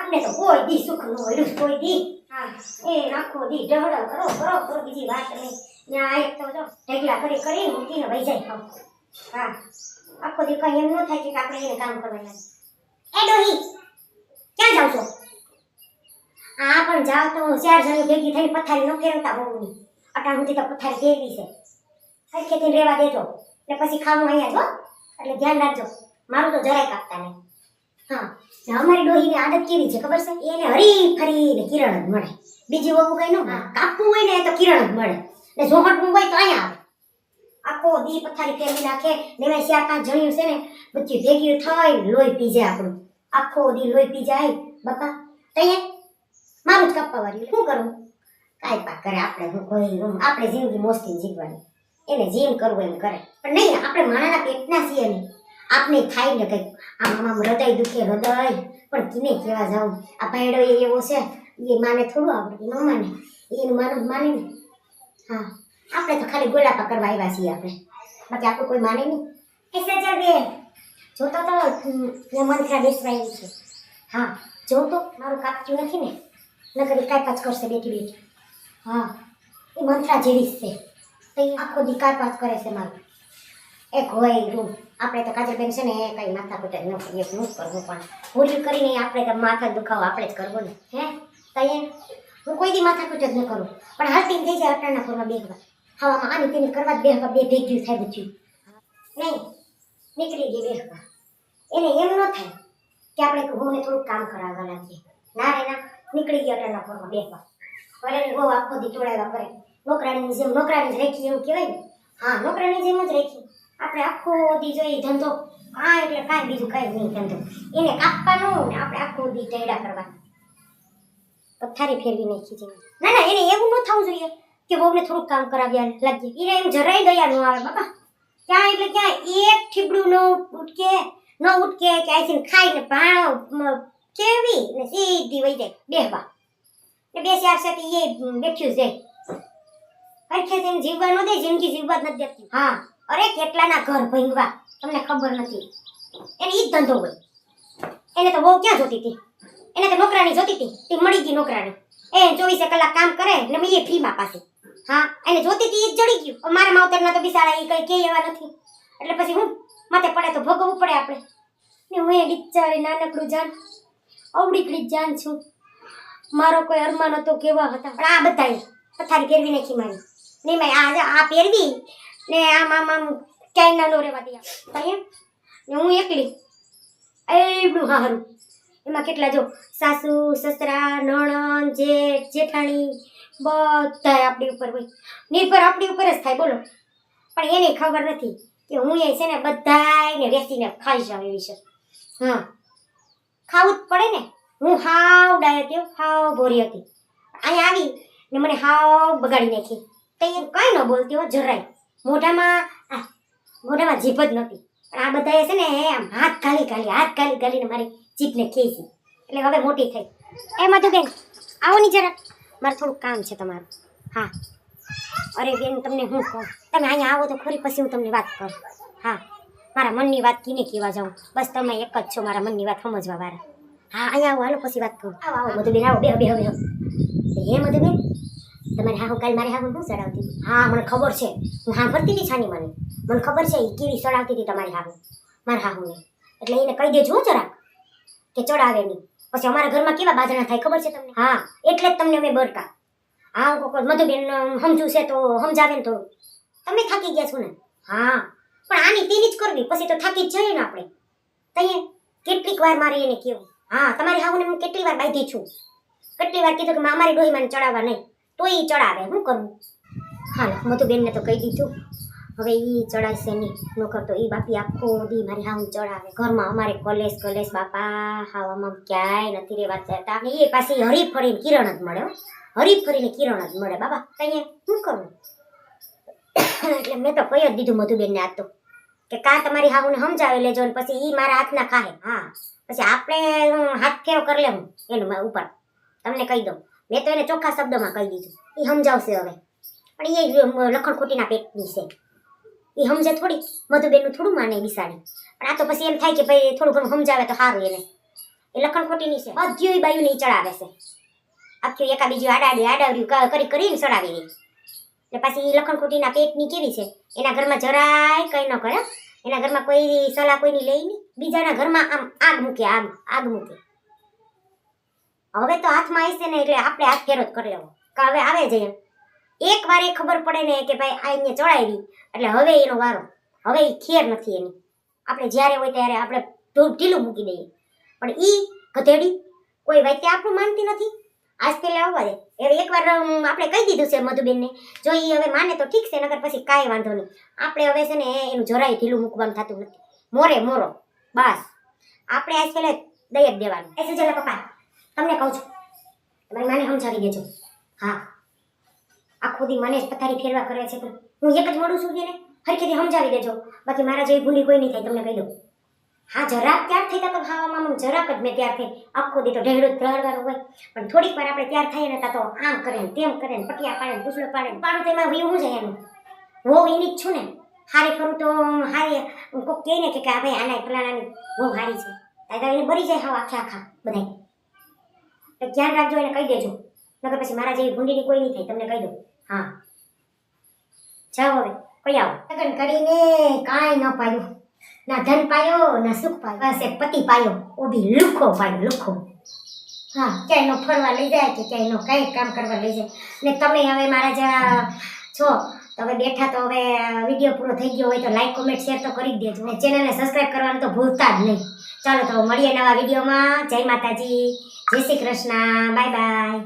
આપને તો કોઈ દી સુખ ન હોય કોઈ દી હા એ આખો દી ઢહડો કરો કરો કરો બીજી વાત નહીં ત્યાં એક તો જો ઢેકલા કરી કરીને મૂકીને વહી જાય ખાવ હા આખો દી કઈ એમ ન થાય કે આપણે એને કામ કરવા લાગે એ ડોહી ક્યાં જાવ છો આ પણ જાવ તો 4 જણી ભેગી થઈને પથારી ન ફેરવતા હોવું અટાણ સુધી તો પથારી ફેરવી છે હરખેથી રહેવા દેજો ને પછી ખાવું અહીંયા જો એટલે ધ્યાન રાખજો મારું તો જરાય કાપતા નહીં હા અમારી ડોહીની આદત કેવી છે ખબર છે એને હરી ફરીને કિરણ જ મળે બીજી વહુ કઈ ન કાપવું હોય ને તો કિરણ જ મળે ને જોહટવું હોય તો અહીંયા આવે આખો દી પથારી ફેરવી નાખે ને એમાં 4-5 જણ્યું છે ને બધી ભેગી થઈ લોહી પી જાય આપણું આખો દી લોહી પી જાય બાપા તૈયાર મારું જ કાપવા વાળી શું કરું કાંઈ પા કરે આપણે હું કોઈ આપણે જિંદગી મોસ્તી જીવવાની એને જેમ કરવું એમ કરે પણ નહીં આપણે માણાના પેટના છીએ નહીં આપને થાય ને કંઈક આમ હૃદય દુખે હૃદય પણ કિને કહેવા જાઉં આ ભાઈડો એવો છે એ માને થોડું આવડે ન માને એનું માને ને હા આપણે તો ખાલી ગોલાપા કરવા આવ્યા છીએ આપણે બાકી આપણું કોઈ માને નહીં એ સજા બેન જોતો તો મંત્રા બેસવાઈ છે હા જો તો મારું કાપતું નથી ને નકર કાંઈ કરશે બેઠી બેઠી હા એ મંત્રા જેવી જ છે તો એ આખો દી કાંઈ કરે છે મારું એક હોય રૂમ આપણે તો કાજલબેન છે ને કંઈ માથા કૂટ ન કરીએ શું કરવું પણ ભૂલ કરીને આપણે તો માથા દુખાવો આપણે જ કરવો ને હે તઈએ હું કોઈ દી માથા કૂટ જ ન કરું પણ હાલતી થઈ જાય અટાણા ફોરમાં બેગવા હવામાં આની તેની કરવા જ બેહવા બે ભેગ્યું થાય બધું નહીં નીકળી ગઈ બેહવા એને એમ ન થાય કે આપણે વહુને થોડુંક કામ કરાવવા લાગીએ ના રે ના નીકળી ગયા અટાણા ફોરમાં બેહવા ભલે વહુ આખો દી ટોળાવ્યા કરે નોકરાણીની જેમ નોકરાણી જ રાખી એવું કહેવાય ને હા નોકરાણી જેમ જ રાખી આપણે આખો દી જોઈએ ધંધો કાંઈ એટલે કાંઈ બીજું કાંઈ નહીં ધંધો એને કાપવાનું ને આપણે આખો દી ટેડા કરવાના પથારી ફેરવી નાખી છે ના ના એને એવું ન થવું જોઈએ કે બહુને થોડુંક કામ કરાવ્યા લાગીએ એને એમ જરાય દયા ન આવે બાપા ક્યાં એટલે ક્યાં એક ઠીબડું ન ઉઠકે કે આઈથી ખાઈને ભાણો કેવી ને સીધી વહી જાય બેહવા ને 2-4 સેતી એ બેઠ્યું જાય હરખેથી જીવવા ન દે જિંદગી જીવવા જ નથી દેતી હા અરે કેટલાના ઘર ભંગવા તમને ખબર નથી એને ઈ જ ધંધો હોય એને તો બહુ ક્યાં જોતી હતી એને તો નોકરાણી જોતી હતી તે મળી ગઈ નોકરાણી એ 24 કલાક કામ કરે ને મેં એ ફ્રીમાં પાસે હા એને જોતી હતી ઈ જ જડી ગયું મારા માવતરના તો બિચારા એ કઈ કે એવા નથી એટલે પછી હું માથે પડે તો ભોગવવું પડે આપણે ને હું એ બિચારી નાનકડું જાન અવડીકડી જ જાન છું મારો કોઈ અરમાન હતો કેવા હતા પણ આ બધાએ પથારી ફેરવી નાખી મારી નહીં ભાઈ આ પહેરવી ને આમ ક્યાંય ના નો રહેવા દે ને હું એકલી એવડું હારું એમાં કેટલા જો સાસુ સસરા નણંદ જેઠ જેઠાણી બધા આપણી ઉપર હોય નિર્ભર આપણી ઉપર જ થાય બોલો પણ એને ખબર નથી કે હું એ છે ને બધાને બેસીને ખાઈ જાઉં એવી છે હા ખાવું જ પડે ને હું હાવ ડાય હતી હાવ ભોરી હતી અહીંયા આવી ને મને હાવ બગાડી નાખી તો એ કંઈ ન બોલતી હો જરાય મોઢામાં જીભ જ નહોતી પણ આ બધાએ છે ને આમ હાથ ગાલીને મારી જીભને ખેંચી એટલે હવે મોટી થઈ એ મધુબેન આવો ની જરા મારે થોડુંક કામ છે તમારું હા અરે બેન તમને હું કહું તમે અહીંયા આવો તો ખરી પછી હું તમને વાત કરું હા મારા મનની વાત કીને કહેવા જાઉં બસ તમે એક જ છો મારા મનની વાત સમજવા વાળા હા અહીંયા આવો હાલો પછી વાત કરું આવો મધુબેન આવો બે હે મધુબેન તમારે હા હું કાલ મારે હા હું શું ચડાવતી હા મને ખબર છે હું હા ભરતી હતી છાની મને ખબર છે એ કેવી ચડાવતી હતી તમારી હાહુ મારા હાહુને એટલે એને કહી દેજો જરાક કે ચડાવે નહીં પછી અમારા ઘરમાં કેવા બાજણા થાય ખબર છે તમને હા એટલે જ તમને અમે બરકા હા હું કોઈ મધુબેન સમજું છે તો સમજાવે ને થોડું તમે થાકી ગયા છો ને હા પણ આની તેની જ કરવી પછી તો થાકી જ જઈએ ને આપણે તઈએ કેટલીક વાર મારે એને કેવું હા તમારી હાહુને હું કેટલી વાર બાંધી છું કેટલી વાર કીધું કે અમારી ડોહી મને ચડાવવા નહીં તો એ ચડાવે શું કરવું હાલો મધુબેનને તો કહી દીધું હવે એ ચડાવશે નહીં નોકર તો એ બાપી આખો દી મારી હાવ ચડાવે ઘરમાં અમારે કલેશ બાપા હાવામાં ક્યાંય નથી રહેવા જતા એ પાછી હરીફરીને કિરણ જ મળે હરીફરીને કિરણ જ મળે બાબા કહીએ શું કરવું એટલે મેં તો કહી જ દીધું મધુબેનને આજ તો કે કાં તમારી હાહુને સમજાવી લેજો ને પછી એ મારા હાથના ખાહે હા પછી આપણે હાથ ફેરો કરી લેવું એનું ઉપર તમને કહી દઉં મેં તો એને ચોખ્ખા શબ્દોમાં કહી દીધું એ સમજાવશે હવે પણ એ લખણ ખોટીના પેટની છે એ સમજે થોડી મધુબેનનું થોડું માને બિસાડી પણ આ તો પછી એમ થાય કે ભાઈ થોડું ઘણું સમજાવે તો સારું એને એ લખણ ખોટીની છે. બધી બાયું નહીં ચડાવે છે. આખી એકા બીજું આડાવડ્યું કરીને ચડાવી દે. એટલે પાછી લખણ ખોટીના પેટની કેવી છે, એના ઘરમાં જરાય કંઈ ન કરે. એના ઘરમાં કોઈ સલાહ કોઈની લે નહીં. બીજાના ઘરમાં આમ આગ મૂકે. હવે તો હાથમાં આવી છે ને એટલે આપણે હાથ ફેરો જ કરી લેવો કે હવે આવે છે. એક વાર એ ખબર પડે ને કે ભાઈ આ અહીંયા ચડાવી એટલે હવે એનો વારો. હવે એ ખેર નથી એની. આપણે જ્યારે હોય ત્યારે આપણે ઢીલું મૂકી દઈએ. પણ ઈ ગધેડી કોઈ વાતે આપણું માનતી નથી. આજ પેલા આવવા દે. હવે એકવાર આપણે કહી દીધું છે મધુબેનને, જો એ હવે માને તો ઠીક છે, નગર પછી કાંઈ વાંધો નહીં. આપણે હવે છે ને એનું જરાય ઢીલું મૂકવાનું થતું નથી. મોરો બસ આપણે આજ પેલા દઈ જ દેવાનું. એ સુજલા પપ્પા તમને કહું છું, તમારી માને સમજાવી દેજો. હા, આખો દી મને જ પથારી ફેરવા કરે છે તો હું એક જ મળું છું ને, હરખેથી સમજાવી દેજો. બાકી મારા જેવી ભૂલી કોઈ નહીં થાય, તમને કહી દઉં. હા, જરાક ત્યાર થઈ તો ખાવામાં જરાક જ મેં ત્યાર થઈ. આખો દી તો ઢેગડું જ પ્રહરવાનું હોય, પણ થોડીક વાર આપણે ત્યાર થઈએ ને તો આમ કરે ને તેમ કરે ને પટિયા પાડે ને પૂછડો પાડું તો એમાં હું જાય એનું. હું એની જ છું ને. હારી કરું તો હારી કોઈક કહે ને કે આ ભાઈ આના ફલાણાની બહુ હારી છે, ત્યારે એને બળી જાય હાવ આખા બધા. એટલે ધ્યાન રાખજો, એને કહી દેજો. નકર પછી મારા જેવી ભૂંડીની કોઈ નહીં થાય, તમને કહી દઉં. હા, જાઓ હવે કોઈ આવો. લગ્ન કરીને કાંઈ ન પાયું, ના ધન પાયો ના સુખ પાયો, બસ એક પતિ પાયો, ઓ બી લુખો પાયો, લુખો. હા, ક્યાંય નો ફરવા લઈ જાય કે ક્યાંય નો કંઈ કામ કરવા લઈ જાય. ને તમે હવે મારા જ્યાં છો તો હવે બેઠા, તો હવે વિડીયો પૂરો થઈ ગયો હોય તો લાઈક કોમેન્ટ શેર તો કરી જ દેજો, ને ચેનલને સબસ્ક્રાઈબ કરવાનું તો ભૂલતા જ નહીં. ચાલો તો મળીએ નવા વિડીયોમાં. જય માતાજી, જય શ્રી કૃષ્ણ, બાય બાય.